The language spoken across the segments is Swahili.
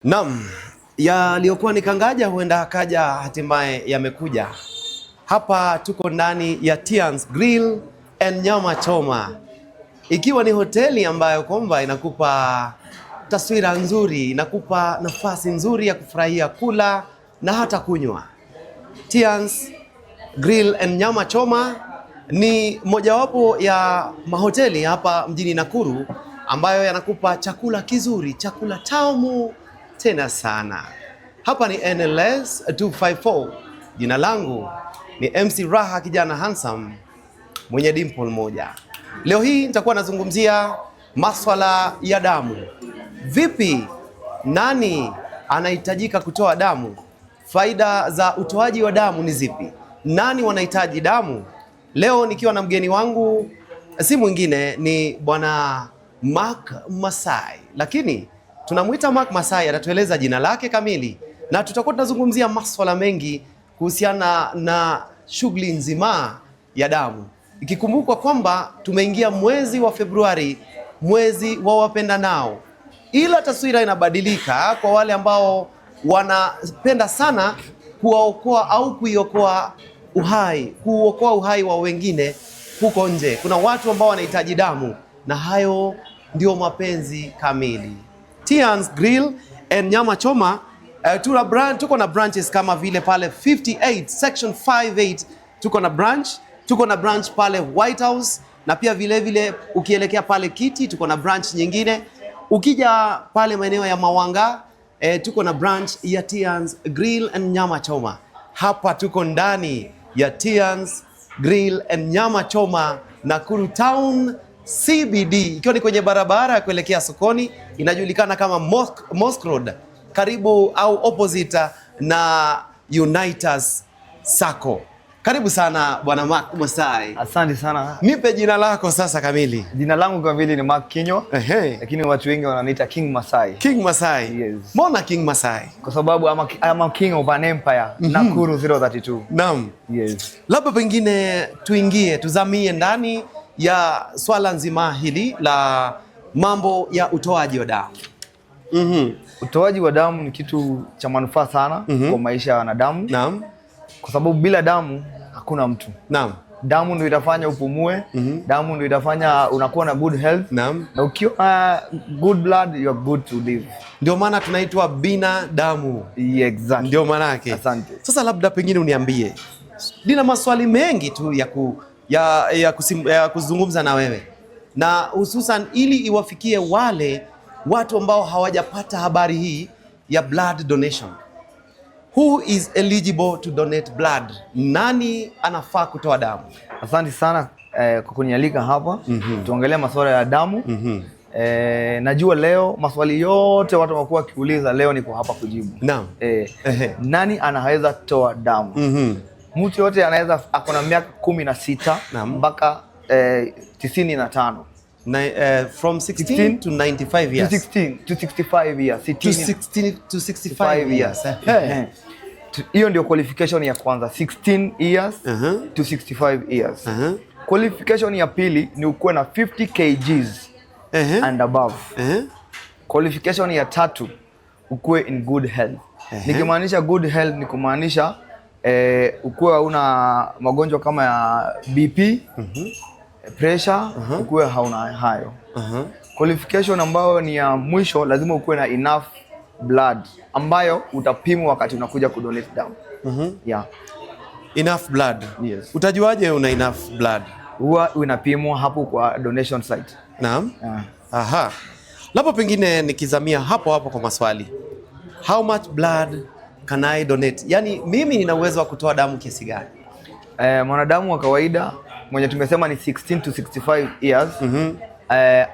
Naam, yaliyokuwa ni kangaja huenda akaja hatimaye yamekuja. Hapa tuko ndani ya Tians Grill and Nyama Choma, ikiwa ni hoteli ambayo kwamba inakupa taswira nzuri, inakupa nafasi nzuri ya kufurahia kula na hata kunywa. Tians Grill and Nyama Choma ni mojawapo ya mahoteli hapa mjini Nakuru ambayo yanakupa chakula kizuri, chakula tamu tena sana. Hapa ni NLS 254. Jina langu ni MC Raha, kijana handsome mwenye dimple moja. Leo hii nitakuwa nazungumzia maswala ya damu. Vipi, nani anahitajika kutoa damu? Faida za utoaji wa damu ni zipi? Nani wanahitaji damu? Leo nikiwa na mgeni wangu, si mwingine ni bwana Mark Masai, lakini tunamuita Mark Masai, atatueleza jina lake kamili na tutakuwa tunazungumzia maswala mengi kuhusiana na shughuli nzima ya damu. Ikikumbukwa kwamba tumeingia mwezi wa Februari, mwezi wa wapendanao, ila taswira inabadilika kwa wale ambao wanapenda sana kuwaokoa au kuokoa uhai wa wengine huko nje. Kuna watu ambao wanahitaji damu na hayo ndio mapenzi kamili. Tians Grill and Nyama Choma, tuko na branches kama vile pale 58 section 58 tuko na branch pale White House, na pia vile ukielekea pale Kiti tuko na branch nyingine. Ukija pale maeneo ya Mawanga tuko na branch ya Tians Grill and Nyama Choma. Hapa tuko ndani ya Tians Grill and Nyama Choma, Nakuru Town CBD, ikiwa ni kwenye barabara ya kuelekea sokoni, inajulikana kama Mosque Road, karibu au opposite na Unitas Sacco. Karibu sana bwana Mark Masai. Asante sana. Nipe jina lako sasa kamili. Jina langu kamili ni Mark Kinyo. Lakini watu wengi wananiita King Masai. King Masai. Yes. Mbona King Masai? Kwa sababu I'm a king of an empire. Nakuru 032. Naam. Yes. Labda pengine tuzamie ndani ya swala nzima hili la mambo ya utoaji wa damu. Utoaji wa damu ni kitu cha manufaa sana kwa maisha ya wanadamu. Naam. Kwa sababu bila damu hakuna mtu. Naam. Damu ndio itafanya upumue, damu ndio itafanya unakuwa na good health. Naam. Na ukiwa good blood, you are good to live. Ndio maana tunaitwa binadamu. Exactly. Ndio maana yake. Asante. Sasa labda pengine uniambie, nina maswali mengi tu ya kuzungumza na wewe, na hususan ili iwafikie wale watu ambao hawajapata habari hii ya blood donation. Who is eligible to donate blood? Nani anafaa kutoa damu? Asante sana kwa kunialika hapa. Tuongelee masuala ya damu. Najua leo maswali yote watu wamekuwa wakiuliza, leo niko hapa kujibu. Naam. Nani anaweza toa damu? Mtu yote anaweza, akona miaka 16 mpaka 95. From 16 to 95 years. 16 to 65 years. To 65 years. Hiyo ndio qualification ya kwanza, 16 years to 65 years. Qualification ya pili ni ukuwe na 50 kgs and above. Qualification ya tatu, ukuwe in good health. Nikimaanisha good health ni kumaanisha ukuwe una magonjwa kama ya BP, pressure, ukuwe hauna hayo. Qualification ambayo ni ya mwisho, lazima ukuwe na enough blood ambayo utapimwa wakati unakuja kudonate damu. Yeah. Enough blood. Yes. Utajuaje una enough blood? Huwa unapimwa hapo kwa donation site. Naam. Aha. Labda pengine nikizamia hapo kwa maswali. How much blood can I donate? Yaani mimi nina uwezo wa kutoa damu kiasi gani? Mwanadamu wa kawaida mwenye tumesema ni 16 to 65 years,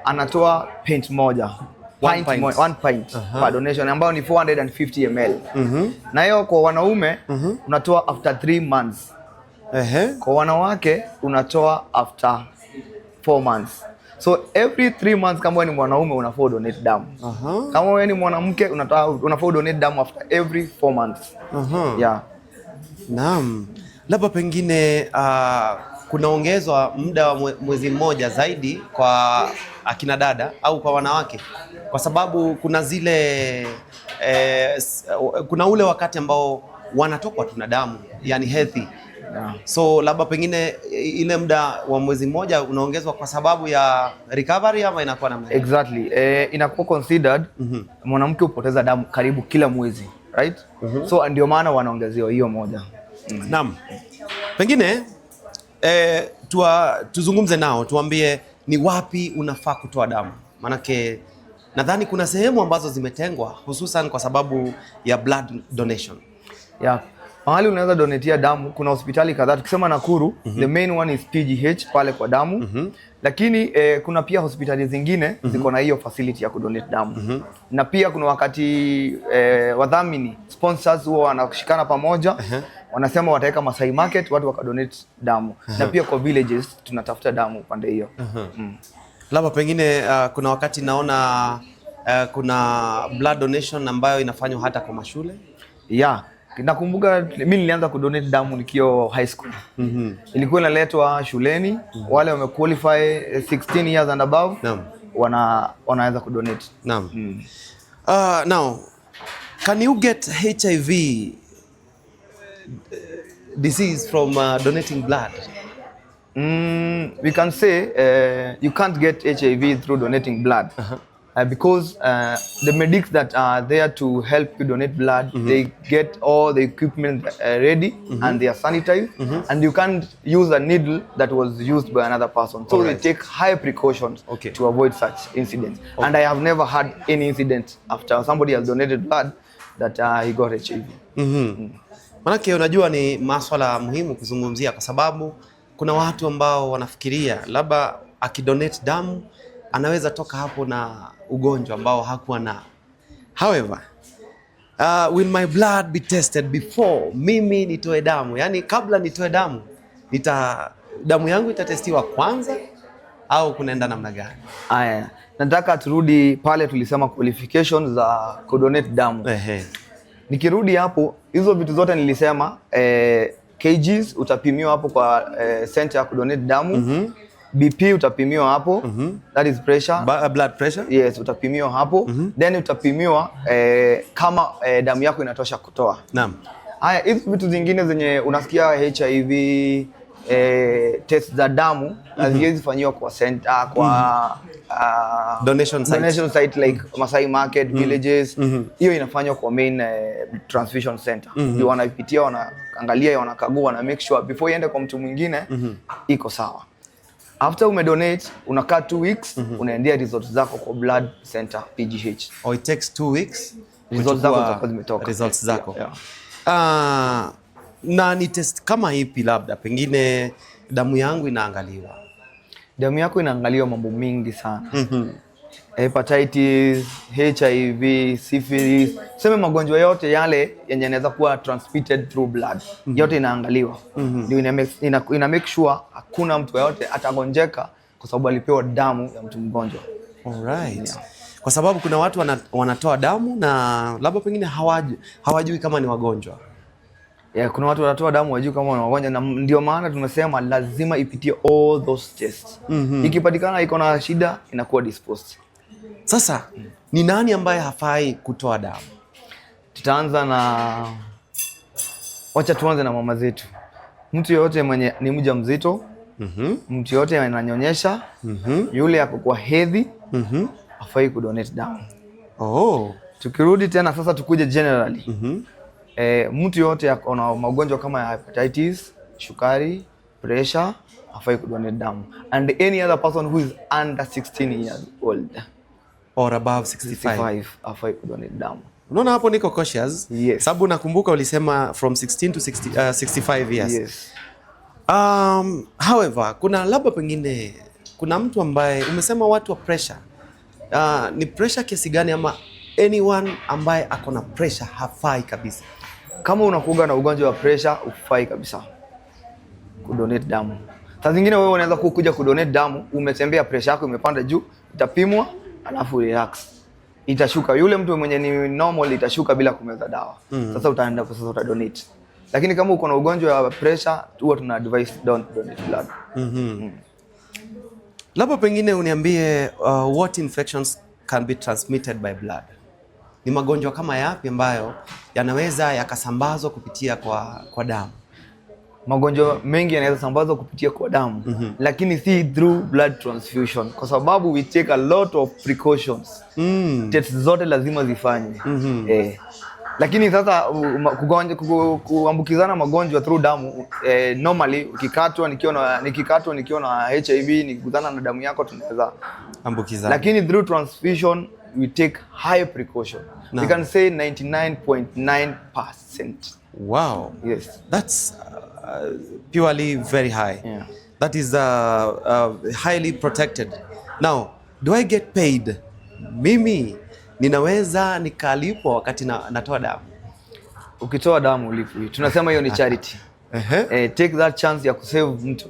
anatoa pint moja. One pint per donation ambayo ni 450 ml. Na hiyo kwa wanaume unatoa after 3 months. Kwa wanawake unatoa after 4 months. So every 3 months kama wewe ni mwanaume unafaa donate damu. Kama wewe ni mwanamke unafaa donate damu after every 4 months. Yeah. Naam. Labda pengine kunaongezwa muda wa mwezi mmoja zaidi kwa akina dada au kwa wanawake, kwa sababu kuna zile kuna ule wakati ambao wanatokwa tuna damu, yani healthy. So labda pengine ile muda wa mwezi mmoja unaongezwa kwa sababu ya recovery ama inakuwa namna gani? Exactly. Inakuwa considered mwanamke upoteza damu karibu kila mwezi, right? So ndio maana wanaongezewa hiyo moja. Naam. Pengine tuzungumze nao, tuambie ni wapi unafaa kutoa damu. Manake nadhani kuna sehemu ambazo zimetengwa hususan kwa sababu ya blood donation. Yeah. Mahali unaweza donatea damu kuna hospitali kadhaa. Tukisema Nakuru, the main one is PGH pale kwa damu. Lakini kuna pia hospitali zingine ziko na hiyo facility ya kudonate damu. Na pia kuna wakati wadhamini sponsors huwa wanashikana pamoja, wanasema wataweka Masai Market watu wakadonate damu. Na pia kwa villages tunatafuta damu pande hiyo. Labda pengine kuna wakati naona kuna blood donation ambayo inafanywa hata kwa mashule. Yeah. Nakumbuka mimi nilianza kudonate damu nikiwa high school. Ilikuwa inaletwa shuleni, wale wame qualify 16 years and above. Wanaweza kudonate. Naam. Now, can you get HIV disease from donating blood? We can say you can't get HIV through donating blood. Because the medics that are there to help you donate blood, they get all the equipment ready and they are sanitized, and you can't use a needle that was used by another person. So they take high precautions to avoid such incidents. And I have never had any incident after somebody has donated blood that he got HIV. Manake unajua ni masuala muhimu kuzungumzia kwa sababu kuna watu ambao wanafikiria labda akidonate damu anaweza toka hapo na ugonjwa ambao hakuwa na. However, will my blood be tested before mimi nitoe damu? Yani kabla nitoe damu, damu yangu itatestiwa kwanza au kunaenda namna gani? Aya, nataka turudi pale tulisema qualifications za kudonate damu. Nikirudi hapo, hizo vitu zote nilisema, kgs utapimiwa hapo kwa center ya kudonate damu. BP utapimiwa hapo, that is pressure. Blood pressure? Yes, utapimiwa hapo. Then utapimiwa kama damu yako inatosha kutoa. Naam. Haya, hizo vitu zingine zenye unasikia HIV test za damu haziwezi fanywa kwa center, kwa donation site like Masai Market, villages. Hiyo inafanywa kwa main transfusion center. Ndio wanapitia, wanaangalia, wanakagua na make sure before iende kwa mtu mwingine iko sawa. After umedonate, unakaa 2 weeks, unaendea results zako kwa blood center PGH. Or it takes 2 weeks results zako zimetoka. Results zako. Na ni test kama ipi labda pengine damu yangu inaangaliwa? Damu yako inaangaliwa mambo mingi sana. Hepatitis, HIV, syphilis, sema magonjwa yote yale yenye yanaweza kuwa transmitted through blood. Yote inaangaliwa. Ndio ina make sure hakuna mtu yote atagonjeka kwa sababu alipewa damu ya mtu mgonjwa. Alright. Kwa sababu kuna watu wanatoa damu na labda pengine hawajui kama ni wagonjwa. Kuna watu wanatoa damu wajui kama ni wagonjwa, na ndio maana tumesema lazima ipitie all those tests. Ikipatikana iko na shida inakuwa disposed. Sasa ni nani ambaye hafai kutoa damu? Tutaanza na, wacha tuanze na mama zetu. Mtu yote mwenye ni mjamzito, mtu yote ananyonyesha, yule ako kwa hedhi, hafai kudonate damu. Tukirudi tena sasa tukuje generally. Mtu yote ako na magonjwa kama ya hepatitis, sukari, pressure, hafai kudonate damu. And any other person who is under 16 years old or above 65 hafai kudonate damu. Unaona hapo niko cautious. Yes. Sababu nakumbuka ulisema from 16 to 65 years. Yes. However, kuna labda pengine kuna mtu ambaye umesema watu wa pressure. Ni pressure kiasi gani ama anyone ambaye ako na pressure hafai kabisa? Kama unakuga na ugonjwa wa pressure ufai kabisa kudonate damu. Saa zingine wewe unaweza kuja kudonate damu, umetembea pressure yako imepanda juu, itapimwa alafu relax, itashuka. Yule mtu mwenye ni normal itashuka bila kumeza dawa. Sasa utaenda sasa utadonate. Lakini kama uko na ugonjwa wa pressure, huwa tuna advise don't donate blood. Labda pengine uniambie what infections can be transmitted by blood? Ni magonjwa kama yapi ambayo yanaweza yakasambazwa kupitia kwa damu? Magonjwa mengi yanaweza sambazwa kupitia kwa damu, lakini si through blood transfusion, kwa sababu we take a lot of precautions. Tests zote lazima zifanywe. Lakini sasa kuambukizana magonjwa through damu, normally nikikatwa nikiwa na HIV nikikutana na damu yako tunaweza ambukizana. Lakini through transfusion we take high precaution. No. We can say 99.9%. Wow. Yes. That's purely very high. Yeah. That is highly protected. Now, do I get paid? Mimi ninaweza nikalipwa wakati natoa damu? Ukitoa damu ulipwi. Tunasema hiyo ni charity. Take that chance ya kusave mtu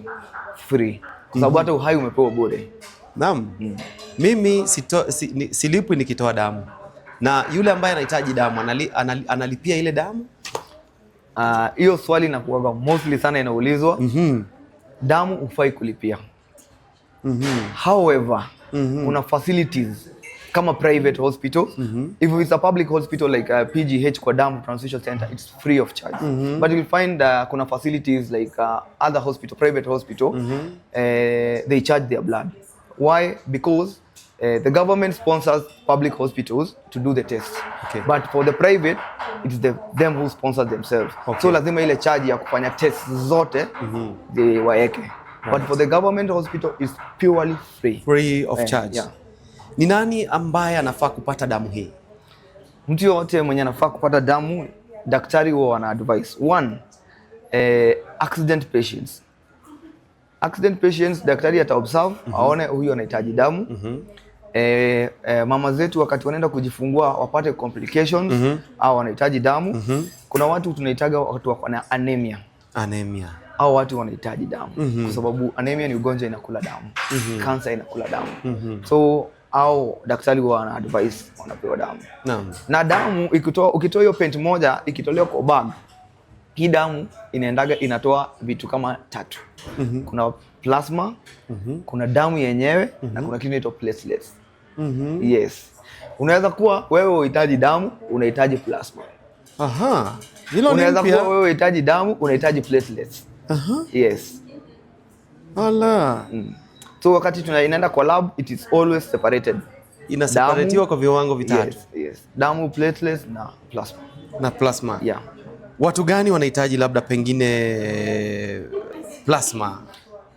free. Kwa sababu hata uhai umepewa bure. Naam. Mimi silipwi nikitoa damu. Na yule ambaye anahitaji damu analipia ile damu? Hiyo swali inakuwa mostly sana inaulizwa. Damu hufai kulipia. However, kuna facilities kama private hospitals. If it's a public hospital like PGH kwa damu transfusion center, it's free of charge. But you'll find kuna facilities like other hospital, private hospital, they charge their blood. Why? Because the government sponsors public hospitals to do the tests. Okay. But for the private, it's them who sponsor themselves. Okay. So lazima ile charge ya kufanya tests zote they waeke. Right. But for the government hospital, it's purely free. Free of charge. Yeah. Ni nani ambaye anafaa kupata damu hii? Mtu yote mwenye anafaa kupata damu, daktari wao wana advice. One, accident patients. Accident patients, daktari ata observe, aone huyu anahitaji damu. Mama zetu wakati wanaenda kujifungua wapate complications, au wanahitaji damu. Kuna watu tunahitaga watu wako na anemia. Anemia. Au watu wanahitaji damu. Kwa sababu anemia ni ugonjwa inakula damu. Cancer inakula damu. So au daktari wana advice wanapewa damu. Naam. Na damu ukitoa hiyo pent moja ikitolewa kwa bag, hii damu inatoa vitu kama 3. Kuna plasma, kuna damu yenyewe na kuna kitu inaitwa platelets. Yes. Unaweza kuwa wewe unahitaji damu, unahitaji plasma. Hilo unaweza kuwa wewe unahitaji damu, unahitaji platelets. Yes. So wakati inaenda kwa lab, it is always separated. Inaseparatiwa kwa viwango vitatu. Yes. Damu, platelets na plasma. Na plasma. Yeah. Watu gani wanahitaji labda pengine plasma?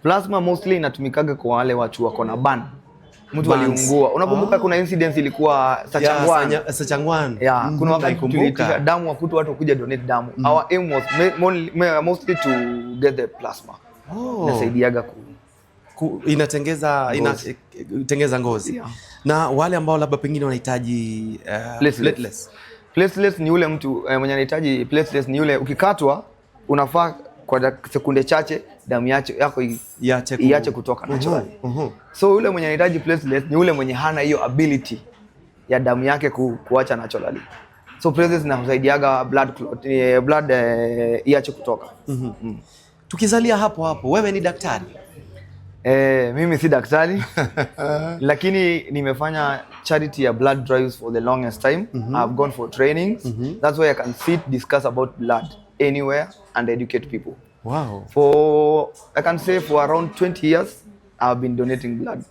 Plasma mostly inatumikaga kwa wale watu wako na burn. Mtu aliungua. Unakumbuka kuna incident ilikuwa Sachangwan. Yeah, kuna wakati tuliitisha damu wakutu watu kuja donate damu. Our aim was mostly to get the plasma. Inasaidiaga inatengeza ngozi. Yeah. Na wale ambao labda pengine wanahitaji platelets. Platelets ni yule mtu mwenye anahitaji platelets, ni yule ukikatwa unafaa kwa sekunde chache damu yako iache kutoka naturally. So yule mwenye anahitaji platelets ni yule mwenye hana hiyo ability ya damu yake kuacha naturally. So platelets zinasaidiaga blood iache kutoka. Tukizalia hapo, wewe ni daktari? Mimi si daktari lakini nimefanya charity ya blood drives for the longest time. I've gone for trainings. That's why I can sit, discuss about blood anywhere and educate people. Wow. I can say for around 20 years I've been donating blood.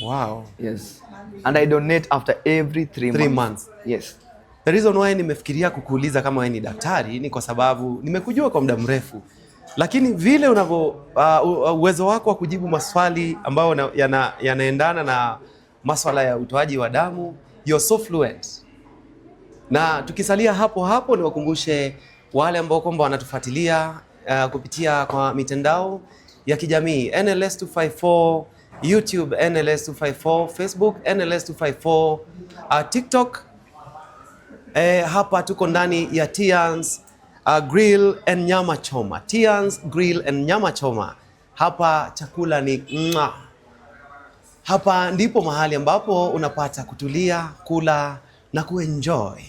Wow. Yes. And I donate after every 3 months. Yes. The reason why nimefikiria kukuuliza kama wewe ni daktari ni kwa sababu nimekujua kwa muda mrefu. Lakini vile uwezo wako wa kujibu maswali ambayo yanaendana na maswala ya utoaji wa damu, you're so fluent. Na tukisalia hapo niwakumbushe wale ambao kwamba wanatufuatilia kupitia kwa mitandao ya kijamii NLS 254, YouTube NLS 254, Facebook NLS 254, TikTok. Hapa tuko ndani ya Tians Grill and Nyama Choma. Tians Grill and Nyama Choma. Hapa chakula ni Hapa ndipo mahali ambapo unapata kutulia, kula na kuenjoy.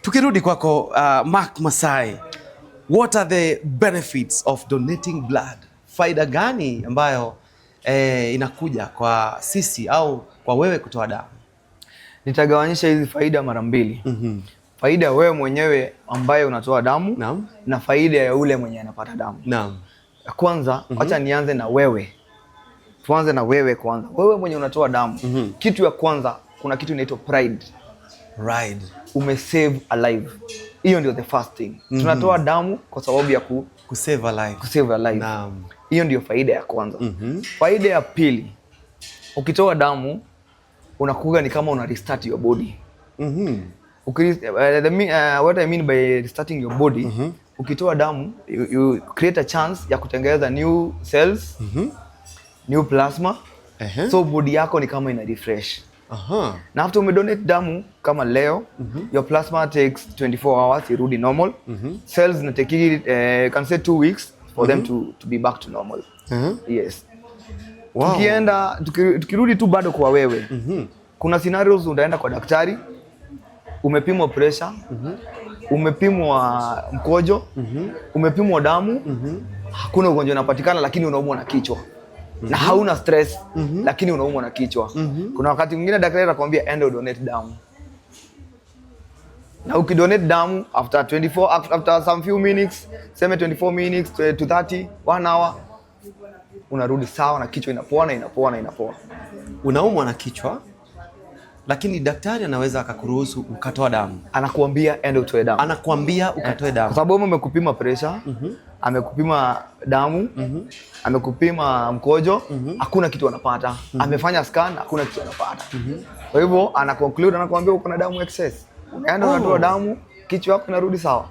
Tukirudi kwako Mark Masai, what are the benefits of donating blood? Faida gani ambayo inakuja kwa sisi au kwa wewe kutoa damu? Nitagawanyisha hizi faida mara mbili. Faida ya wewe mwenyewe ambaye unatoa damu. Naam. Na faida ya yule mwenye anapata damu. Naam. Kwanza acha nianze na wewe. Tuanze na wewe kwanza. Wewe mwenye unatoa damu. Kitu ya kwanza, kuna kitu inaitwa pride. Pride. Umesave a life. Hiyo ndio the first thing. Tunatoa damu kwa sababu ya kusave a life. Kusave a life. Naam. Hiyo ndio faida ya kwanza. Faida ya pili, ukitoa damu unakuwa ni kama una restart your body. What I mean by restarting your body, ukitoa damu you create a chance ya kutengeneza new cells, new plasma. So body yako ni kama ina refresh. Na after umedonate damu kama leo, your plasma takes 24 hours irudi normal. Cells na take can say 2 weeks for them to be back to normal. Yes. Wow. Tukirudi tu bado kwa wewe. Kuna scenarios unaenda kwa daktari, umepimwa pressure, umepimwa mkojo, umepimwa damu, hakuna ugonjwa unapatikana, lakini unaumwa na kichwa. Na hauna stress, lakini unaumwa na kichwa. Kuna wakati mwingine daktari anakuambia enda donate damu. Na ukidonate damu after some few minutes, sema 24 minutes to 30, 1 hour, unarudi sawa na kichwa inapoa. Unaumwa na kichwa, lakini daktari anaweza akakuruhusu ukatoa damu. Anakuambia enda utoe damu. Anakuambia ukatoe damu. Kwa sababu amekupima pressure, amekupima damu, amekupima mkojo, hakuna kitu anapata. Amefanya scan, hakuna kitu anapata. Kwa hivyo anaconclude, anakuambia uko na damu excess. Unaenda unatoa damu, kichwa yako inarudi sawa.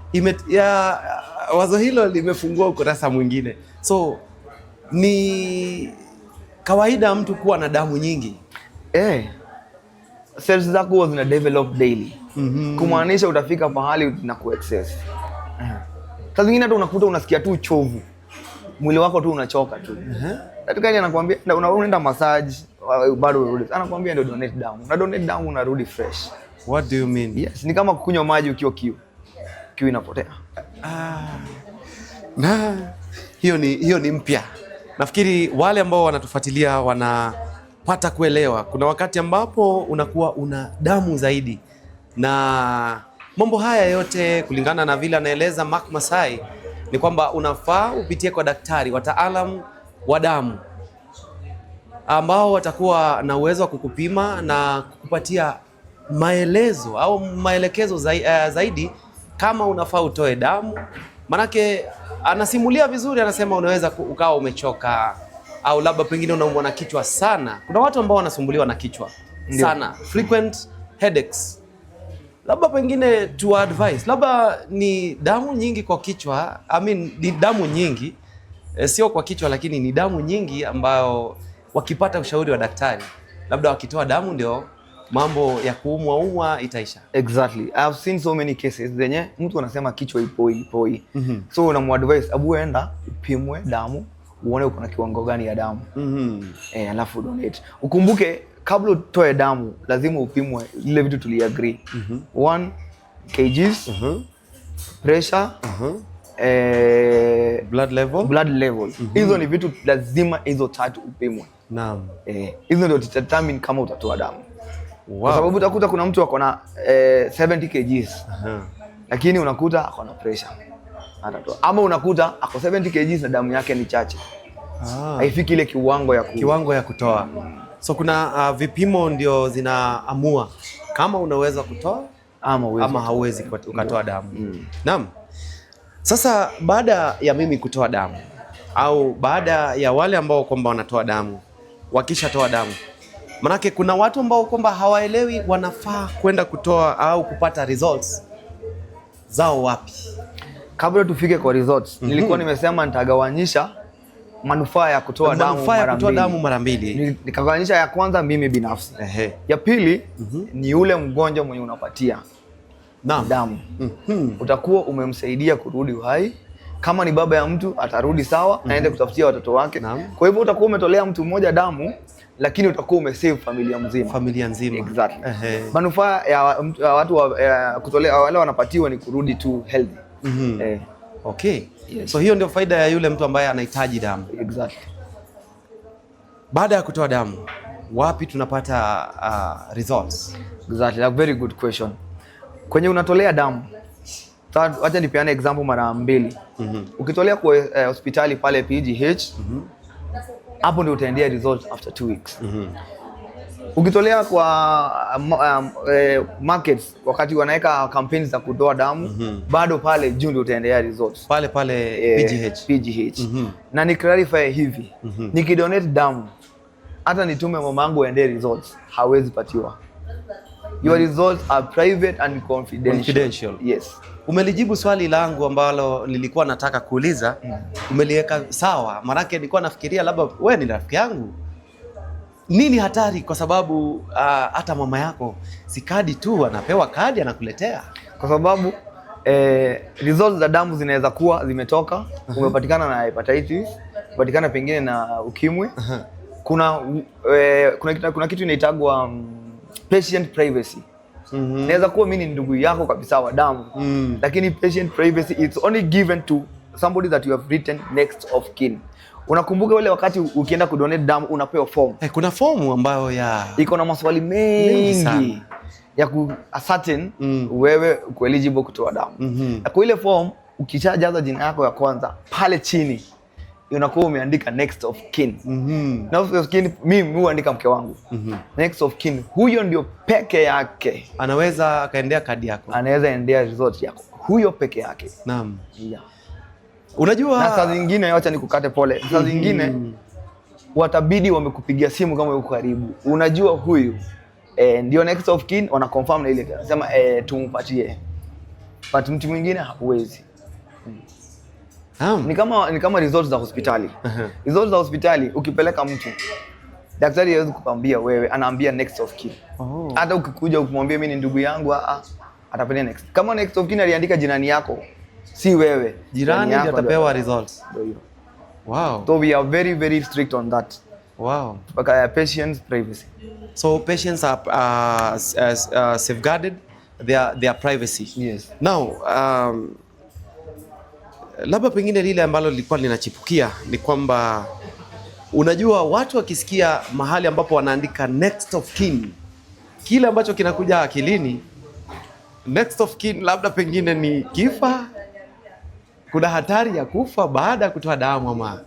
Wazo hilo limefungua ukurasa mwingine. So ni kawaida mtu kuwa na damu nyingi. Cells zako zina develop daily. Kumaanisha utafika pahali na ku excess. Saa zingine hata unakuta unasikia tu uchovu. Mwili wako tu unachoka tu. Daktari anakuambia unaenda massage, bado unarudi. Anakuambia ndio donate damu. Na donate damu unarudi fresh. What do you mean? Yes, ni kama kunywa maji ukiwa kiu. Kiu inapotea. Na hiyo ni mpya. Nafikiri wale ambao wanatufuatilia wanapata kuelewa. Kuna wakati ambapo unakuwa una damu zaidi. Na mambo haya yote kulingana na vile anaeleza Mark Masai ni kwamba unafaa upitie kwa daktari, wataalamu wa damu ambao watakuwa na uwezo wa kukupima na kukupatia maelezo au maelekezo zaidi kama unafaa utoe damu. Manake anasimulia vizuri, anasema unaweza ukawa umechoka au labda pengine unaumwa na kichwa sana. Kuna watu ambao wanasumbuliwa na kichwa sana, frequent headaches. Labda pengine to advise, labda ni damu nyingi kwa kichwa, ni damu nyingi, sio kwa kichwa lakini ni damu nyingi ambayo wakipata ushauri wa daktari, labda wakitoa damu ndio mambo ya kuumwa itaisha. Exactly. I have seen so many cases zenye mtu anasema kichwa ipoi. So unamuadvise enda upimwe damu, uone uko na kiwango gani ya damu. Alafu donate. Ukumbuke kabla utoe damu lazima upimwe ile vitu tuliagree. 1 kgs, pressure, blood level. Hizo ni vitu lazima hizo tatu upimwe. Naam. Hizo ndio determine kama utatoa damu. Wow. Kwa sababu utakuta kuna mtu ako na 70 kgs. Lakini unakuta ako na pressure. Atatoa. Ama unakuta ako 70 kgs na damu yake ni chache. Haifiki ile kiwango ya kutoa. So kuna vipimo ndio zinaamua kama unaweza kutoa ama hauwezi ukatoa damu. Naam. Sasa baada ya mimi kutoa damu au baada ya wale ambao kwamba wanatoa damu, wakishatoa damu, manake kuna watu ambao kwamba hawaelewi wanafaa kwenda kutoa au kupata results zao wapi. Kabla tufike kwa results, nilikuwa nimesema nitagawanyisha manufaa ya kutoa damu mara mbili. Nikagawanyisha ya kwanza mimi binafsi. Ya pili ni yule mgonjwa mwenye unapatia damu. Utakuwa umemsaidia kurudi uhai. Kama ni baba ya mtu atarudi sawa, aende kutafutia watoto wake. Kwa hivyo utakuwa umetolea mtu mmoja damu, lakini utakuwa umesave familia nzima. Exactly. Manufaa ya watu kutolea wale wanapatiwa ni kurudi tu healthy. Okay. Yes. So hiyo ndio faida ya yule mtu ambaye anahitaji damu. Exactly. Baada ya kutoa damu, wapi tunapata results? Exactly. A very good question. Kwenye unatolea damu, acha nipeane example mara mbili. Ukitolea kwa hospitali pale PGH, hapo ndio utaendea results after 2 weeks. Ukitolea kwa markets wakati wanaweka campaigns za kutoa damu, bado pale June ndio utaendea results. Pale PGH. Na ni clarify hivi, nikidonate damu hata nitume mamangu aendee results, hawezi patiwa. Your results are private and confidential. Yes. Umelijibu swali langu ambalo nilikuwa nataka kuuliza. Umeliweka sawa. Maanake nilikuwa nafikiria labda wewe ni rafiki yangu. Nini hatari? Kwa sababu hata mama yako si kadi tu, anapewa kadi anakuletea. Kwa sababu results za damu zinaweza kuwa zimetoka, umepatikana na hepatitis, umepatikana pengine na ukimwi. Kuna kitu inaitagwa patient privacy. Inaweza kuwa mimi ni ndugu yako kabisa wa damu, lakini patient privacy it's only given to somebody that you have written next of kin. Unakumbuka wale wakati ukienda kudonate damu unapewa form? Kuna fomu ambayo iko na maswali mengi ya ku ascertain wewe uko eligible kutoa damu. Na kwa ile form ukishajaza jina yako ya kwanza, pale chini unakuwa umeandika next of kin. Next of kin, mimi huandika mke wangu. Next of kin, huyo ndio peke yake anaweza akaendea kadi yako, anaweza endea result yako, huyo peke yake. Naam. Unajua, na saa zingine, acha nikukate pole, saa zingine watabidi wamekupigia simu kama yuko karibu, unajua huyu ndio next of kin, wana confirm na ile sema tumpatie, but mtu mwingine hauwezi. Ni kama results za hospitali. Results za hospitali ukipeleka mtu, daktari hawezi kukwambia wewe, anaambia next of kin. Hata ukikuja ukimwambia mimi ni ndugu yangu, atapenia next. Kama next of kin aliandika jirani yako, si wewe, jirani ndiye atapewa results. Wow. So we are very very strict on that. Wow. Patients privacy. So patients are safeguarded their privacy. Yes. Now labda pengine lile ambalo lilikuwa linachipukia ni kwamba unajua watu wakisikia mahali ambapo wanaandika next of kin, kile ambacho kinakuja akilini next of kin labda pengine ni kifa, kuna hatari ya kufa baada ya kutoa damu, ama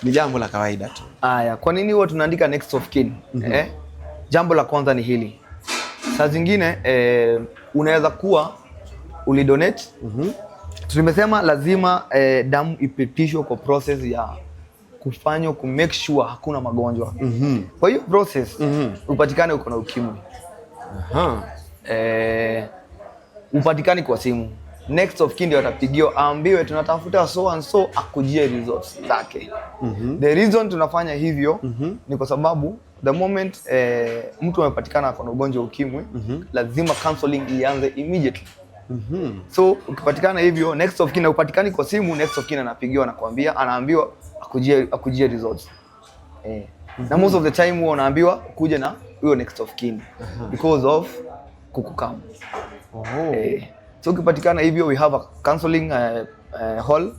ni jambo la kawaida tu? Aya, kwa nini huwa tunaandika next of kin? Jambo la kwanza ni hili. Saa zingine unaweza kuwa ulidonate. Tumesema lazima damu ipitishwe kwa process ya kufanywa ku make sure hakuna magonjwa. Kwa hiyo process upatikane uko na ukimwi. Upatikani kwa simu, next of kin ndio atapigiwa aambiwe tunatafuta so and so akujie results zake. The reason tunafanya hivyo ni kwa sababu the moment mtu amepatikana kwa ugonjwa wa ukimwi, lazima counseling ianze immediately. So ukipatikana hivyo next of kin, upatikani kwa simu, next of kin anapigiwa na kuambia, anaambiwa akujie results. Na most of the time huwa unaambiwa kuja na huyo next of kin because of kukukam. So ukipatikana hivyo, we have a counseling hall.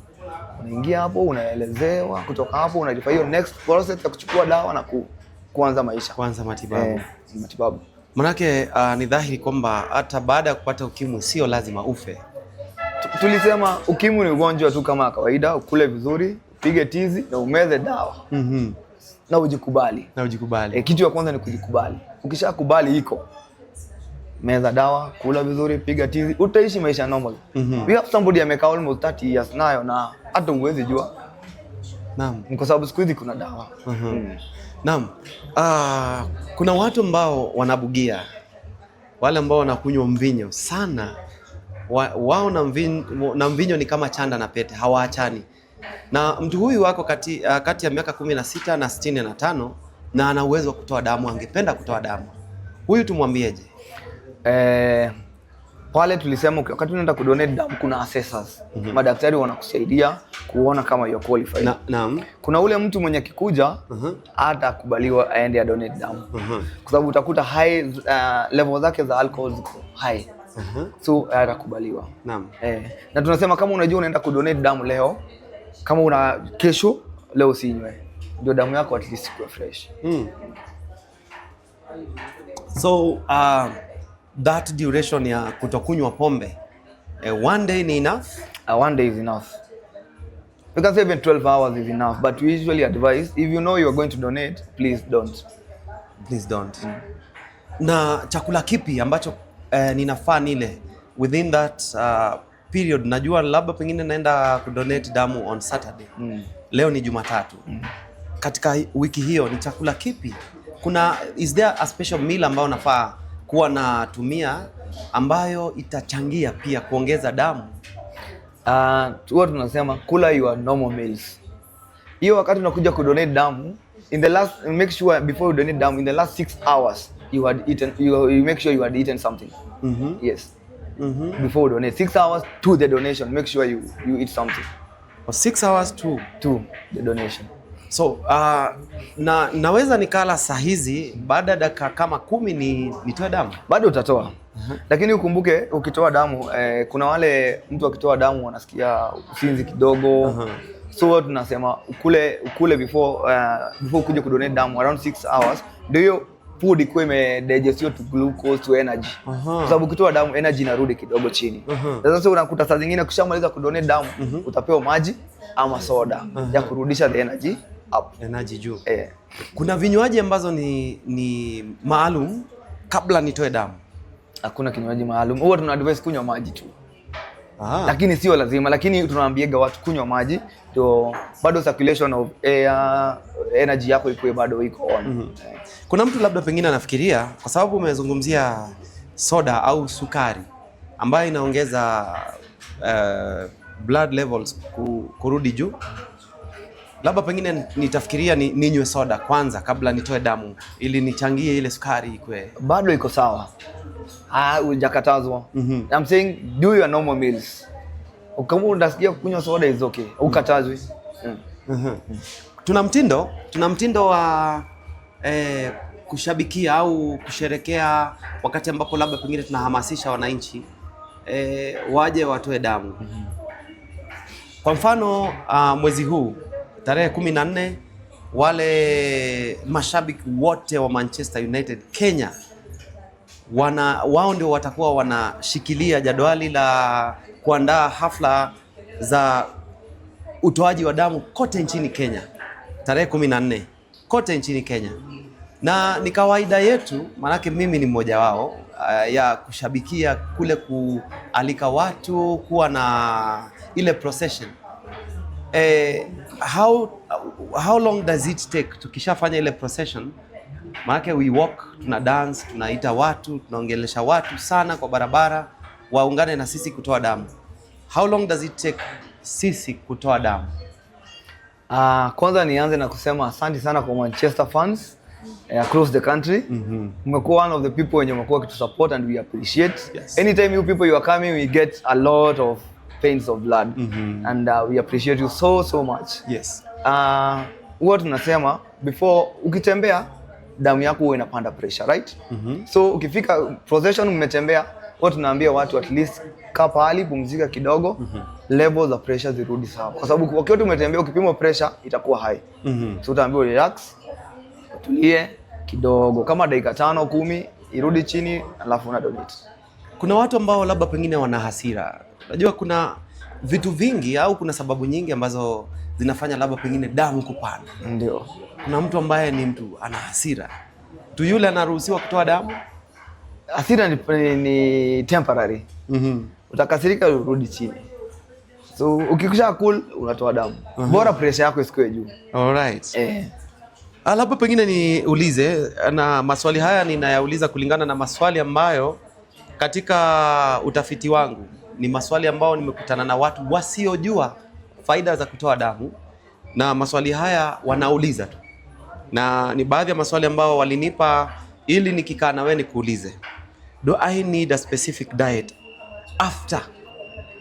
Unaingia hapo, unaelezewa, kutoka hapo unalipa hiyo next process ya kuchukua dawa na kuanza maisha, kuanza matibabu. Matibabu. Manake ni dhahiri kwamba hata baada ya kupata ukimwi sio lazima ufe. Tulisema ukimwi ni ugonjwa tu kama kawaida, ukule vizuri, upige tizi na umeze dawa. Na ujikubali. Kitu ya kwanza ni kujikubali. Ukishakubali iko, meza dawa, kula vizuri, piga tizi, utaishi maisha normal. We have somebody amekaa almost 30 years nayo na hata uwezi jua. Naam. Kwa sababu siku hizi kuna dawa. Naam. Kuna watu ambao wanabugia, wale ambao wanakunywa mvinyo sana. Wao na mvinyo ni kama chanda na pete, hawaachani. Na mtu huyu wako kati ya miaka 16 na 65 na ana uwezo wa kutoa damu, angependa kutoa damu. Huyu tumwambieje? Pale tulisema wakati unaenda kudonate damu kuna assessors. Madaktari wanakusaidia kuona kama you qualified. Naam. Kuna ule mtu mwenye kikuja hata kubaliwa aende adonate damu. Kwa sababu utakuta high level zake za alcohol ziko high. So atakubaliwa. Naam. Na tunasema kama unajua unaenda kudonate damu leo, kama una kesho, leo usinywe. Ndio damu yako at least ikuwe fresh. So that duration ya kutokunywa pombe, one day ni enough? One day is enough. Because even 12 hours is enough, but we usually advise if you know you are going to donate, please don't. Please don't. Na chakula kipi ambacho ninafaa nile within that period? Najua labda pengine naenda kudonate damu on Saturday. Leo ni Jumatatu. Katika wiki hiyo ni chakula kipi? Is there a special meal ambayo nafaa kuwa natumia ambayo itachangia pia kuongeza damu? Huwa tunasema kula your normal meals. Hiyo wakati unakuja kudonate damu, make sure before you donate damu, in the last 6 hours you had eaten, you make sure you had eaten something. Yes. Before you donate, 6 hours to the donation, make sure you eat something. Or 6 hours to the donation. So naweza nikala saa hizi, baada ya dakika kama 10 nitoe damu? Bado utatoa. Lakini ukumbuke ukitoa damu, kuna wale mtu akitoa damu wanasikia usinzi kidogo. So tunasema ukule before ukuje kudonate damu around 6 hours, ndio hiyo food ikuwe imedigestiwa to glucose to energy. Kwa sababu ukitoa damu energy inarudi kidogo chini. Sasa unakuta saa zingine ukishamaliza kudonate damu utapewa maji ama soda ya kurudisha the energy up. Energy juu. Kuna vinywaji ambazo ni maalum kabla nitoe damu? Hakuna kinywaji maalum. Huwa tuna advise kunywa maji tu. Lakini sio lazima, lakini tunaambiaga watu kunywa maji ndio bado circulation of air, energy yako ikuwe bado iko on. Kuna mtu labda pengine anafikiria, kwa sababu umezungumzia soda au sukari ambayo inaongeza blood levels kurudi juu, labda pengine nitafikiria ninywe soda kwanza kabla nitoe damu ili nichangie ile sukari ikwe. Bado iko sawa. Hujakatazwa. I'm saying do your normal meals. Kama unasikia kunywa soda is okay. Ukatazwi. Tuna mtindo wa kushabikia au kusherekea wakati ambapo labda pengine tunahamasisha wananchi waje watoe damu. Kwa mfano mwezi huu tarehe 14, wale mashabiki wote wa Manchester United Kenya wao ndio watakuwa wanashikilia jadwali la kuandaa hafla za utoaji wa damu kote nchini Kenya tarehe 14 kote nchini Kenya, na ni kawaida yetu, manake mimi ni mmoja wao, ya kushabikia kule, kualika watu kuwa na ile procession. How long does it take tukishafanya ile procession? Manake we walk, tuna dance, tunaita watu, tunaongelesha watu sana kwa barabara waungane na sisi kutoa damu. How long does it take sisi kutoa damu? Kwanza nianze na kusema asante sana kwa Manchester fans across the country. Mmekuwa one of the people wenye mmekuwa kitu support and we appreciate. Yes. Anytime you people you are coming, we get a lot of pains of blood and we appreciate you so much. Yes. Huwa tunasema before ukitembea damu yako huwa inapanda pressure, right? So ukifika procession mmetembea, huwa tunaambia watu at least kaa pahali, pumzika kidogo, levels of pressure zirudi sawa. Kwa sababu wakati umetembea ukipima pressure itakuwa high. So utaambiwa relax, tulie kidogo kama dakika 5-10 irudi chini, alafu una donate. Kuna watu ambao labda pengine wana hasira. Unajua kuna vitu vingi au kuna sababu nyingi ambazo zinafanya labda pengine damu kupanda. Ndio. Kuna mtu ambaye ni mtu ana hasira. Tu yule anaruhusiwa kutoa damu? Hasira ni temporary. Utakasirika urudi chini. So ukikisha cool unatoa damu. Bora pressure yako isikuwe juu. Alright. Labda pengine niulize, na maswali haya ninayauliza kulingana na maswali ambayo katika utafiti wangu ni maswali ambao nimekutana na watu wasiojua faida za kutoa damu, na maswali haya wanauliza tu, na ni baadhi ya maswali ambao walinipa ili nikikaa na wewe nikuulize. Do I need a specific diet after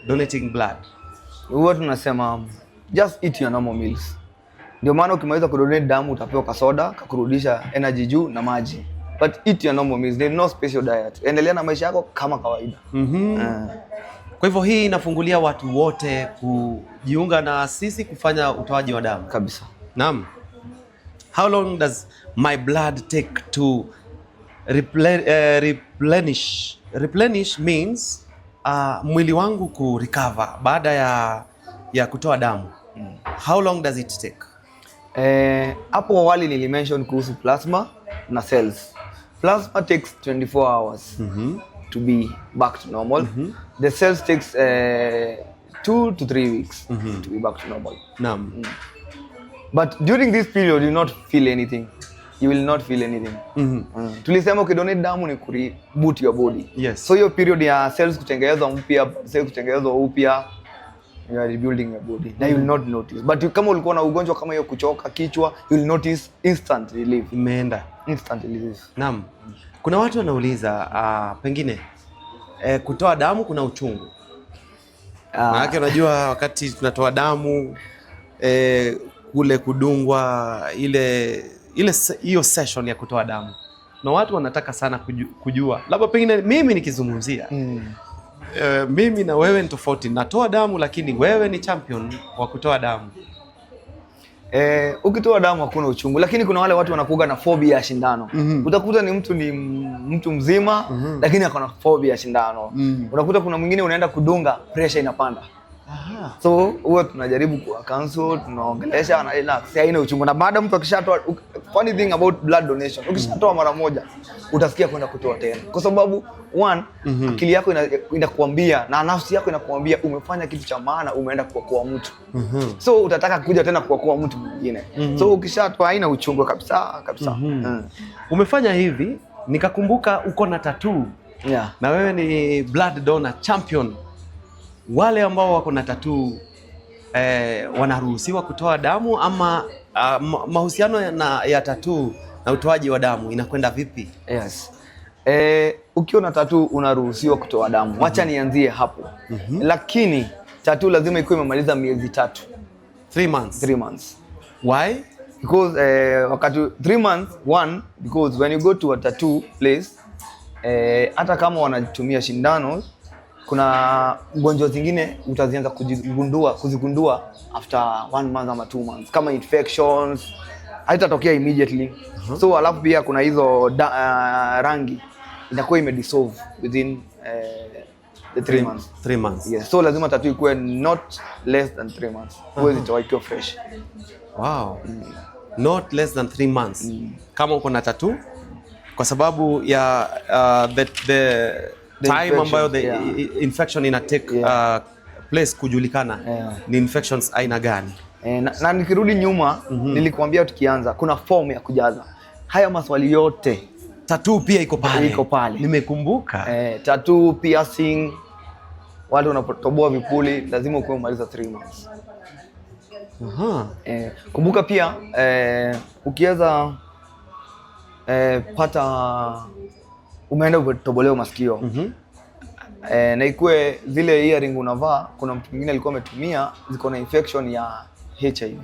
donating blood? Huwa tunasema just eat your normal meals. Ndio maana ukimaliza kudonate damu utapewa kasoda kakurudisha energy juu na maji. but eat your normal meals. There's no special diet. Endelea na maisha yako kama kawaida. Kwa hivyo hii inafungulia watu wote kujiunga na sisi kufanya utoaji wa damu kabisa. Naam. How long does my blood take to replenish? Replenish means mwili wangu ku recover baada ya kutoa damu. How long does it take? Hapo awali nilimention kuhusu plasma na cells. Plasma takes 24 hours to be back to normal. The cells takes 2 to 3 weeks to be back to normal. Naam. But during this period you will not feel anything. You will not feel anything. Tulisema ukidonate damu ni kureboot your body. Yes. So hiyo period ya cells kutengenezwa mpya, cells kutengenezwa upya, you are rebuilding your body. Now you will not notice. But kama ulikuwa na ugonjwa kama hiyo kuchoka kichwa, you will notice instant relief. Imeenda. Instant relief. Naam. Kuna watu wanauliza pengine kutoa damu kuna uchungu. Maana unajua wakati tunatoa damu kule kudungwa ile hiyo session ya kutoa damu. Na watu wanataka sana kujua. Labda pengine mimi nikizungumzia. Mimi na wewe ni tofauti. Natoa damu lakini wewe ni champion wa kutoa damu. Ukitoa damu hakuna uchungu, lakini kuna wale watu wanakuwa na phobia ya shindano. Utakuta ni mtu mzima lakini akona phobia ya shindano. Unakuta kuna mwingine unaenda kudunga, pressure inapanda. So huwa tunajaribu kuwa cancel, tunaongelesha na relax, haina uchungu. Na baada mtu akishatoa, funny thing about blood donation, ukishatoa mara moja utasikia kwenda kutoa tena, kwa sababu akili yako inakuambia na nafsi yako inakuambia umefanya kitu cha maana, umeenda kuokoa mtu. So utataka kuja tena kuokoa mtu mwingine. So ukishatoa haina uchungu kabisa. Umefanya hivi nikakumbuka uko na tattoo. Na wewe ni blood donor champion. Wale ambao wako na tattoo wanaruhusiwa kutoa damu ama mahusiano ya tattoo na utoaji wa damu inakwenda vipi? Yes. Ukiwa na tattoo unaruhusiwa kutoa damu. Wacha nianzie hapo. Lakini tattoo lazima ikuwe imemaliza miezi 3. 3 months. 3 months. Why? Because wakati 3 months, because when you go to a tattoo place, hata kama wanatumia shindano, kuna ugonjwa zingine utazianza kuzigundua after 1 month ama 2 months, kama infections haitatokea immediately. So alafu pia kuna hizo rangi inakuwa imedissolve within the 3 months. 3 months. Yes. So lazima tattoo ikuwe not less than 3 months. Huwezi toa ikiwa fresh. Wow. Not less than 3 months. Kama uko na tattoo, kwa sababu ya the time ambayo the infection ina take place kujulikana ni infections aina gani. Na nikirudi nyuma nilikuambia tukianza kuna form ya kujaza haya maswali yote. Tattoo pia iko pale. Nimekumbuka. Tattoo, piercing, wale wanapotoboa vipuli lazima uwe umaliza 3 months. Kumbuka pia ukiweza pata umeenda kutobolewa masikio na ikue zile earring unavaa, kuna mtu mwingine alikuwa ametumia ziko na infection ya HIV.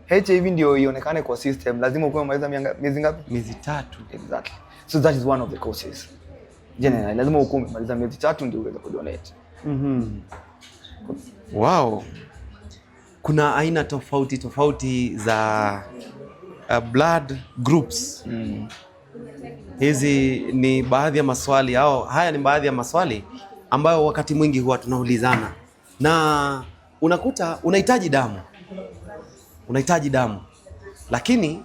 HIV ndio ionekane kwa system, lazima uwe umaliza miezi ngapi? Miezi 3. Exactly. So that is one of the causes. Generally, lazima uwe umaliza miezi 3 ndio uweze kudonate. Wow. Kuna aina tofauti za blood groups. Hizi ni baadhi ya maswali haya ni baadhi ya maswali ambayo wakati mwingi huwa tunaulizana. Na unakuta unahitaji damu. Lakini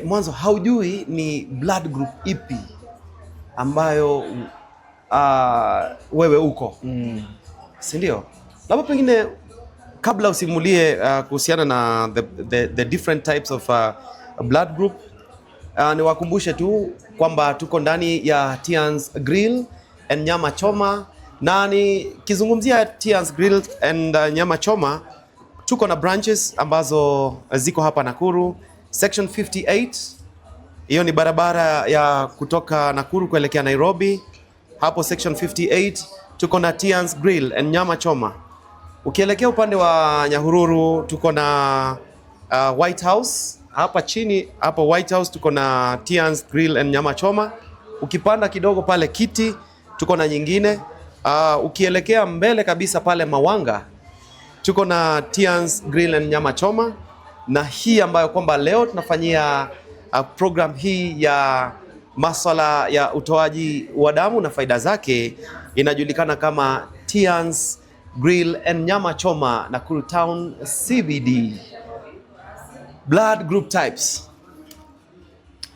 mwanzo haujui ni blood group ipi ambayo wewe uko. Si ndio? Labda pengine kabla usimulie kuhusiana na the different types of blood group, niwakumbushe tu kwamba tuko ndani ya Tian's Grill and Nyama Choma, na nikizungumzia Tian's Grill and Nyama Choma, tuko na branches ambazo ziko hapa Nakuru, section 58. Hiyo ni barabara ya kutoka Nakuru kuelekea Nairobi. Hapo section 58 tuko na Tian's Grill and Nyama Choma. Ukielekea upande wa Nyahururu tuko na White House hapa chini hapa White House tuko na Tian's Grill and Nyama Choma. Ukipanda kidogo pale Kiti tuko na nyingine. Ukielekea mbele kabisa pale Mawanga tuko na Tian's Grill and Nyama Choma, na hii ambayo kwamba leo tunafanyia program hii ya masuala ya utoaji wa damu na faida zake inajulikana kama Tian's Grill and Nyama Choma, Nakuru Town CBD. Blood group types.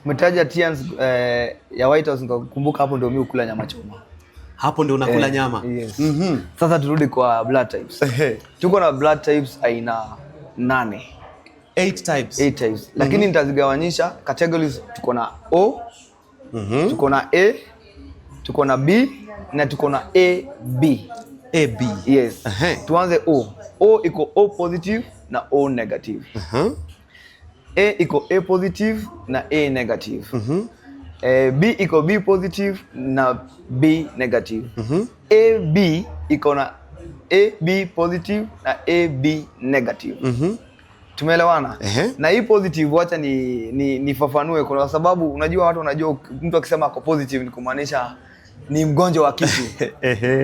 Umetaja Tian's ya White House, nikakumbuka hapo ndio mimi kula nyama choma. Hapo ndio unakula nyama. Yes. Sasa turudi kwa blood types. Tuko na blood types aina 8. 8 types. 8 types. Lakini nitazigawanyisha categories. Tuko na O, tuko na A, tuko na B na tuko na AB. AB. Yes. Tuanze O. O iko O positive na O negative. A iko A positive na A negative. B iko B positive na B negative. AB iko na AB positive na AB negative. Tumeelewana? Na hii positive wacha nifafanue kwa sababu unajua watu wanajua mtu akisema ako positive ni kumaanisha ni mgonjwa wa kitu.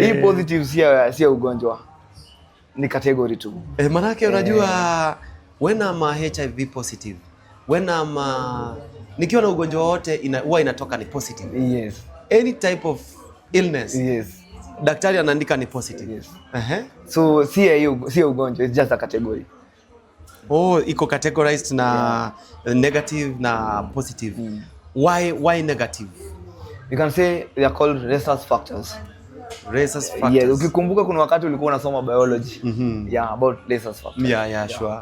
Hii positive si ugonjwa. Ni category tu. Manake unajua when I'm HIV positive, when I'm nikiwa na ugonjwa wote huwa inatoka ni positive. Yes. Any type of illness. Yes. Daktari anaandika ni positive. Yes. So si ugonjwa, it's just a category. Oh, iko categorized na negative na positive. Why negative? You can say they are called rhesus factors. Rhesus factors. Yes, ukikumbuka kuna wakati ulikuwa unasoma biology. Yeah, about rhesus factors. Yeah, sure.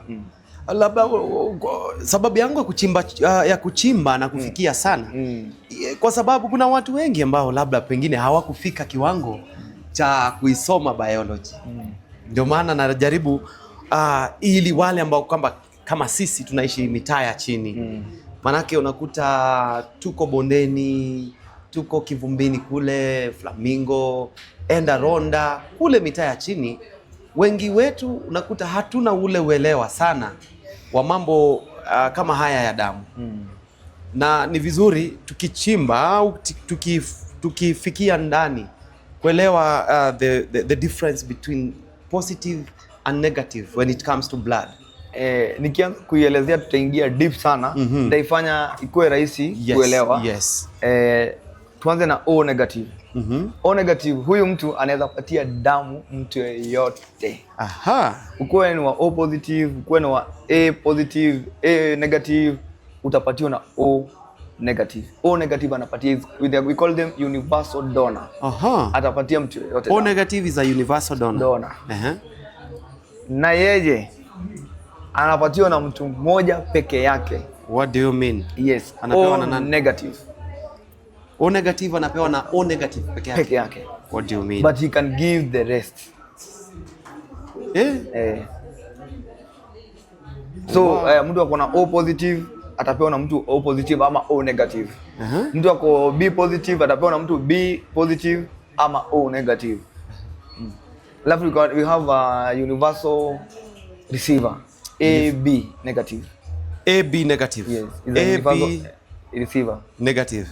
Labda sababu yangu ya kuchimba na kufikia sana kwa sababu kuna watu wengi ambao labda pengine hawakufika kiwango cha kuisoma biology. Ndio maana najaribu ili wale ambao kwamba kama sisi tunaishi mitaa ya chini. Manake unakuta tuko bondeni, tuko Kivumbini kule, Flamingo, Enda Ronda, kule mitaa ya chini. Wengi wetu unakuta hatuna ule uelewa sana wa mambo kama haya ya damu. Na ni vizuri tukichimba au tukifikia ndani kuelewa the difference between positive and negative when it comes to blood. Nikianza kuielezea tutaingia deep sana. Nitaifanya ikuwe rahisi kuelewa. Yes. Tuanze na O negative. O negative, huyu mtu anaweza patia damu mtu yeyote. Ukuwe ni wa O positive, ukuwe ni wa A positive, A negative, utapatiwa na O negative. O negative anapatia, we call them universal donor. Atapatia mtu yeyote. O negative is a universal donor. Na yeye anapatiwa na mtu mmoja peke yake. What do you mean? Yes, anapewa na negative. O negative anapewa na O negative peke yake. What do you mean? But he can give the rest. So mtu ako na O positive atapewa na mtu O positive ama O negative. Mtu ako B positive atapewa na mtu B positive ama O negative. We have a universal receiver, AB negative. AB negative. Yes, is a universal receiver. Negative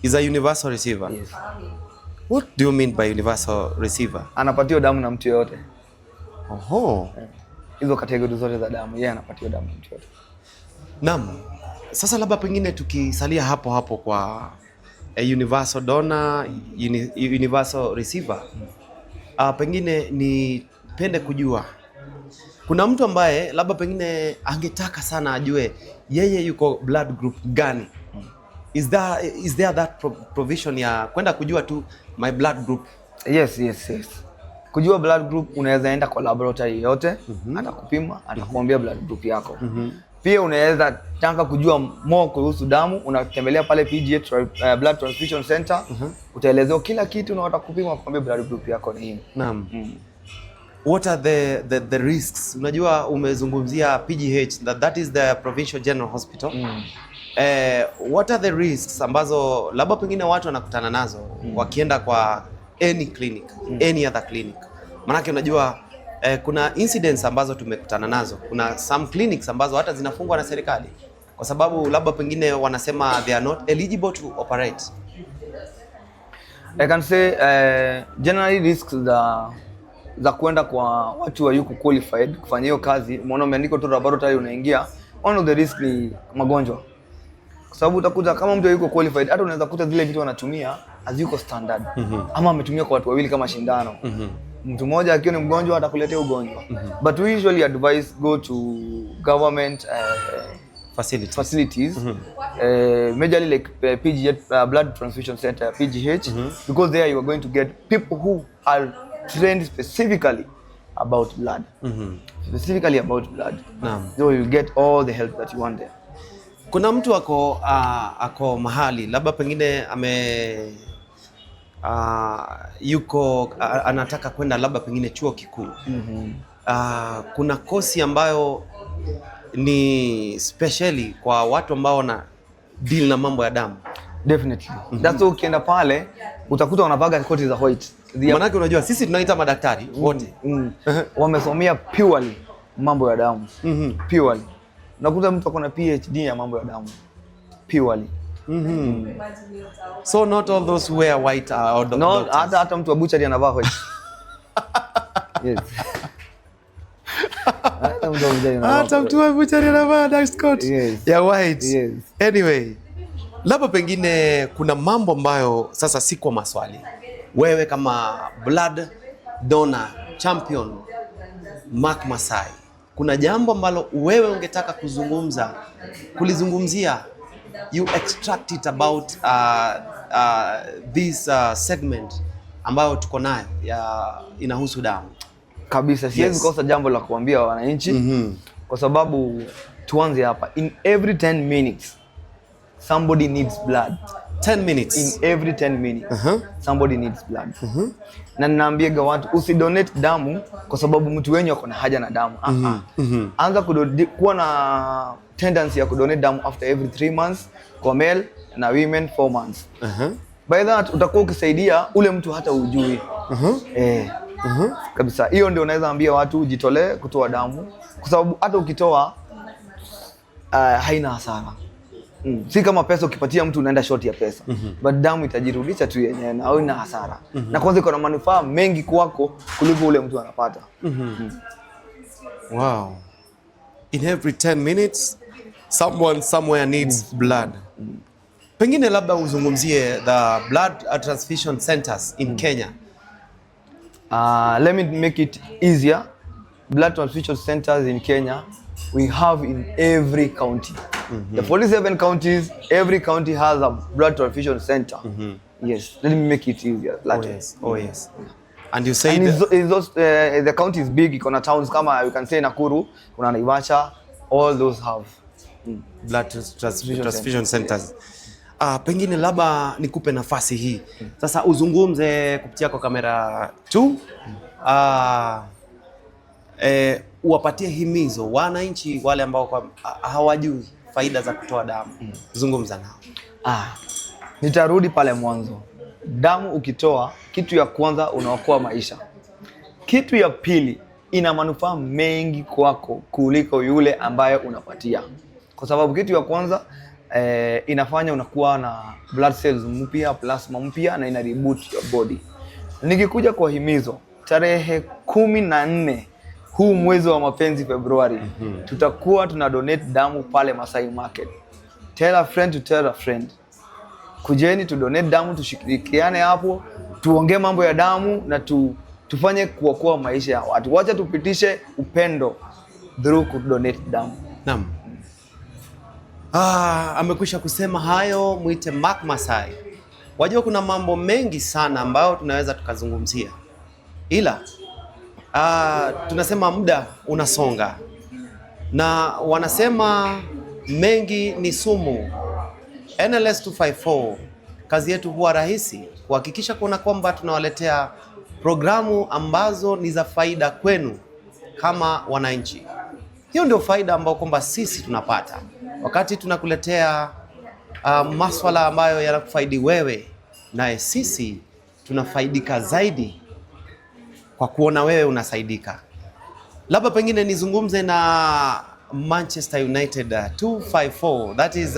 is a universal receiver. Yes. What do you mean by universal receiver? Anapatiwa damu na mtu yote. Hizo kategori zote za damu, yeye anapatiwa damu na mtu yote. Naam. Sasa labda pengine tukisalia hapo kwa universal donor, universal receiver. Pengine nipende kujua kuna mtu ambaye labda pengine angetaka sana ajue yeye yuko blood group gani. Is there that provision ya kwenda kujua tu my blood group? Yes. Kujua blood group unaweza enda kwa laboratory yote, atakupima, atakuambia blood group yako. Pia unaweza taka kujua more kuhusu damu, unatembelea pale PGH Blood Transfusion Center, utaelezewa kila kitu na watakupima kuambia blood group yako ni hii. Naam. What are the risks? Unajua umezungumzia PGH, that is the Provincial General Hospital. What are the risks ambazo labda pengine watu wanakutana nazo wakienda kwa any clinic, any other clinic? Manake unajua kuna incidents ambazo tumekutana nazo. Kuna some clinics ambazo hata zinafungwa na serikali. kwa sababu labda pengine wanasema they are not eligible to operate? I can say generally risks za kwenda kwa watu wayuko qualified kufanya hiyo kazi. Umeona umeandika tu laboratory unaingia, one of the risk ni magonjwa. Kwa sababu utakuta kama mtu yuko qualified, hata unaweza kukuta zile vitu wanatumia haziko standard. Ama ametumia kwa watu wawili kama shindano. Mtu mmoja akiwa ni mgonjwa atakuletea ugonjwa. But we usually advise go to government facilities, majorly like PGH, blood transfusion center, PGH, because there you are going to get people who are trained specifically about blood. Specifically about blood. So you get all the help that you want there. Kuna mtu ako mahali labda pengine yuko anataka kwenda labda pengine chuo kikuu. Kuna kosi ambayo ni specially kwa watu ambao wana deal na mambo ya damu. Definitely. That's why ukienda pale utakuta wanapaga koti za white. Maana unajua sisi tunaita madaktari wote wamesomea purely mambo ya damu. Purely. Unakuta mtu akona PhD ya mambo ya damu. Purely. So not all those who wear white or no, hata mtu wa butchery anavaa white. Yes. Hata mtu wa butchery anavaa dark coat ya white. Yes. Anyway, labda pengine kuna mambo ambayo sasa si kwa maswali. Wewe kama blood donor champion Mark Masai, kuna jambo ambalo wewe ungetaka kulizungumzia, you extract it about this segment ambayo tuko nayo inahusu damu kabisa. Siwezi kosa jambo la kuambia wananchi kwa sababu tuanze hapa. In every 10 minutes somebody needs blood. 10 minutes. In every 10 minutes somebody needs blood. Na ninaambiaga watu usidonate damu kwa sababu mtu wenyewe ako na haja na damu. Anza kuwa na tendency ya kudonate damu after every 3 months kwa male na women 4 months. By that utakuwa ukisaidia ule mtu hata ujui. Kabisa. Hiyo ndio unaweza ambia watu ujitolee kutoa damu kwa sababu hata ukitoa haina hasara. Si kama pesa ukipatia mtu unaenda short ya pesa. But damu itajirudisha tu yenyewe na haina hasara. Na kwanza iko na manufaa mengi kwako kuliko ule mtu anapata. Wow. In every 10 minutes someone somewhere needs blood. Pengine labda uzungumzie the blood transfusion centers in Kenya. Let me make it easier. Blood transfusion centers in Kenya we have in every county. The 47 counties, every county has a blood transfusion center. Yes, let me make it easier. Oh yes. And you say the county is big. Kuna towns kama you can say Nakuru, kuna Naivasha, all those have blood transfusion centers. Pengine labda nikupe nafasi hii sasa uzungumze kupitia kwa kamera tu, uwapatie himizo wananchi wale ambao hawajui faida za kutoa damu. Zungumza nao. Nitarudi pale mwanzo. Damu ukitoa, kitu ya kwanza unaokoa maisha. Kitu ya pili ina manufaa mengi kwako kuliko yule ambaye unapatia. Kwa sababu kitu ya kwanza inafanya unakuwa na blood cells mpya, plasma mpya na ina reboot your body. Nikikuja kwa himizo, tarehe 14 huu mwezi wa mapenzi Februari, tutakuwa tuna donate damu pale Masai Market. Tell a friend to tell a friend. Kujeni tu donate damu, tushirikiane hapo, tuongee mambo ya damu na tufanye kuokoa maisha ya watu. Wacha tupitishe upendo through ku donate damu. Naam. Amekwisha kusema hayo, muite Mark Masai. Wajua kuna mambo mengi sana ambayo tunaweza tukazungumzia. Ila tunasema muda unasonga. Na wanasema mengi ni sumu. NLS 254 kazi yetu huwa rahisi kuhakikisha kwamba tunawaletea programu ambazo ni za faida kwenu kama wananchi. Hiyo ndio faida ambayo kwamba sisi tunapata wakati tunakuletea maswala ambayo yanakufaidi wewe, naye sisi tunafaidika zaidi kwa kuona wewe unasaidika. Labda pengine nizungumze na Manchester United 254, that is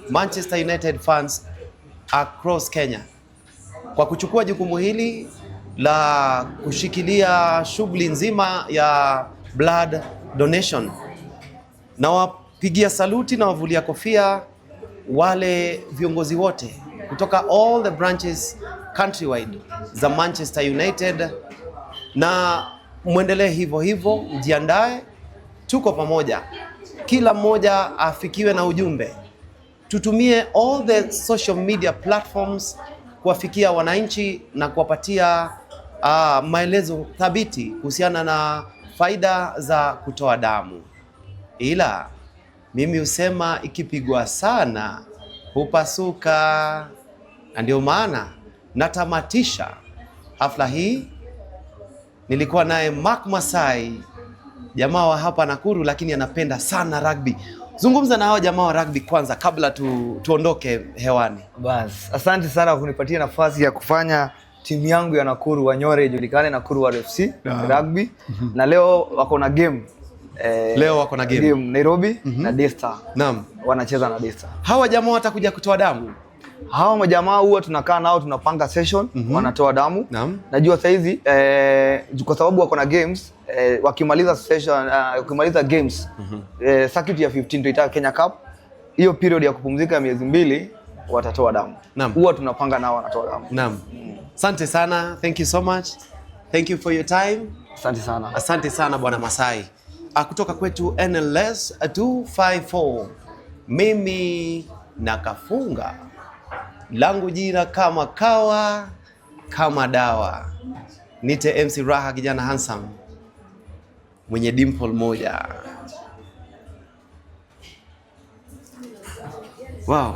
Manchester United fans across Kenya, kwa kuchukua jukumu hili la kushikilia shughuli nzima ya blood donation. Na wapigia saluti na wavulia kofia wale viongozi wote kutoka all the branches countrywide za Manchester United, na muendelee hivyo hivyo, mjiandae, tuko pamoja, kila mmoja afikiwe na ujumbe. Tutumie all the social media platforms kuwafikia wananchi na kuwapatia maelezo thabiti kuhusiana na faida za kutoa damu. Ila mimi husema ikipigwa sana hupasuka, na ndio maana natamatisha hafla hii. Nilikuwa naye Mark Masai, jamaa wa hapa Nakuru, lakini anapenda sana rugby. Zungumza na hao jamaa wa rugby kwanza kabla tuondoke hewani. Bas, asante sana kwa kunipatia nafasi ya kufanya timu yangu ya Nakuru Wanyore ijulikane Nakuru War FC rugby. Na leo wako na game. Leo wako na game Nairobi na Daystar. Naam. Wanacheza na Daystar. Hawa jamaa watakuja kutoa damu? Hawa majamaa huwa tunakaa nao, tunapanga session, wanatoa damu. Naam. Najua sasa hizi kwa sababu wako na games, wakimaliza session, wakimaliza games, circuit ya 15 tuita Kenya Cup, hiyo period ya kupumzika ya miezi 2 watatoa damu. Huwa tunapanga nao wanatoa damu. Naam. Asante sana. Thank you so much. Thank you for your time. Asante sana. Asante sana Bwana Masai. Kutoka kwetu NLS 254. Mimi nakafunga. Langu jina kama kawa, kama dawa. Nite MC Raha, kijana handsome mwenye dimple moja. Wow.